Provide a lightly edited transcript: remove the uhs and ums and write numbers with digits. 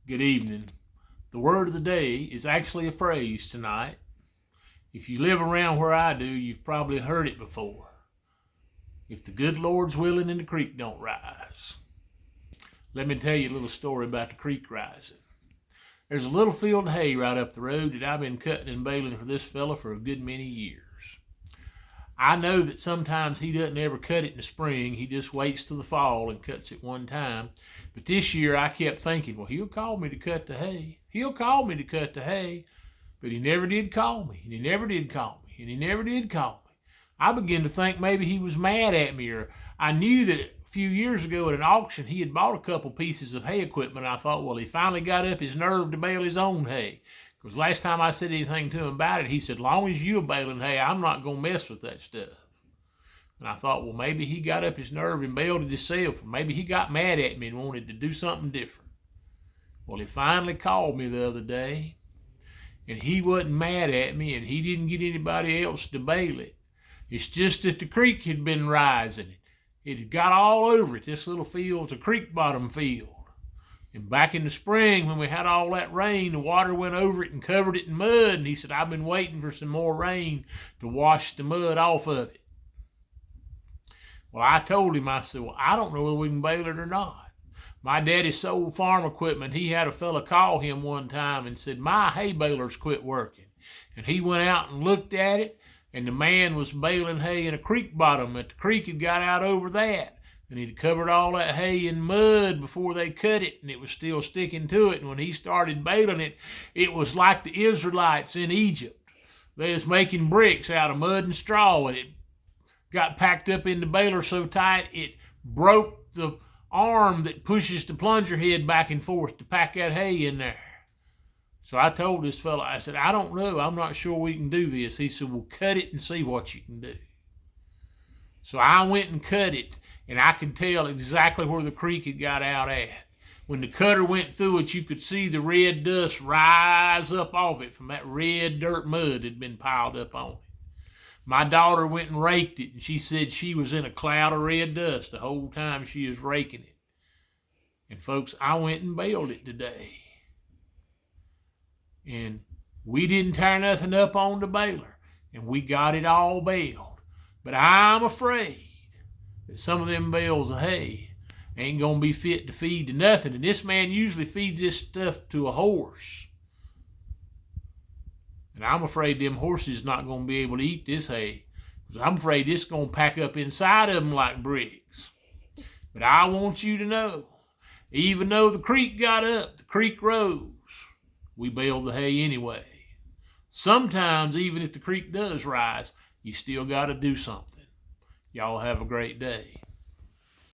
Good evening. The word of the day is actually a phrase tonight. If you live around where I do, you've probably heard it before. If the good Lord's willing and the creek don't rise. Let me tell you a little story about the creek rising. There's a little field of hay right up the road that I've been cutting and baling for this fella for a good many years. I know that sometimes he doesn't ever cut it in the spring. He just waits till the fall and cuts it one time. But this year I kept thinking, well, he'll call me to cut the hay. He'll call me to cut the hay. But he never did call me, and he never did call me, and he never did call me. I began to think maybe he was mad at me, or I knew that a few years ago at an auction he had bought a couple pieces of hay equipment. I thought, well, he finally got up his nerve to bale his own hay. Because last time I said anything to him about it, he said, long as you're baling hay, I'm not going to mess with that stuff. And I thought, well, maybe he got up his nerve and bailed it himself, or maybe he got mad at me and wanted to do something different. Well, he finally called me the other day, and he wasn't mad at me, and he didn't get anybody else to bail it. It's just that the creek had been rising. It had got all over it. This little field's a creek bottom field. And back in the spring, when we had all that rain, the water went over it and covered it in mud. And he said, I've been waiting for some more rain to wash the mud off of it. Well, I told him, I said, well, I don't know whether we can bail it or not. My daddy sold farm equipment. He had a fella call him one time and said, my hay balers quit working. And he went out and looked at it, and the man was baling hay in a creek bottom, but the creek had got out over that. And he'd covered all that hay in mud before they cut it, and it was still sticking to it. And when he started baling it, it was like the Israelites in Egypt. They was making bricks out of mud and straw, and it got packed up in the baler so tight it broke the arm that pushes the plunger head back and forth to pack that hay in there. So I told this fella, I said, I don't know. I'm not sure we can do this. He said, well, cut it and see what you can do. So I went and cut it. And I could tell exactly where the creek had got out at. When the cutter went through it, you could see the red dust rise up off it from that red dirt mud that had been piled up on it. My daughter went and raked it, and she said she was in a cloud of red dust the whole time she was raking it. And folks, I went and baled it today. And we didn't tear nothing up on the baler, and we got it all baled. But I'm afraid that some of them bales of hay ain't gonna be fit to feed to nothing. And this man usually feeds this stuff to a horse. And I'm afraid them horses not gonna be able to eat this hay, because I'm afraid it's gonna pack up inside of them like bricks. But I want you to know, even though the creek got up, the creek rose, we bale the hay anyway. Sometimes, even if the creek does rise, you still gotta do something. Y'all have a great day.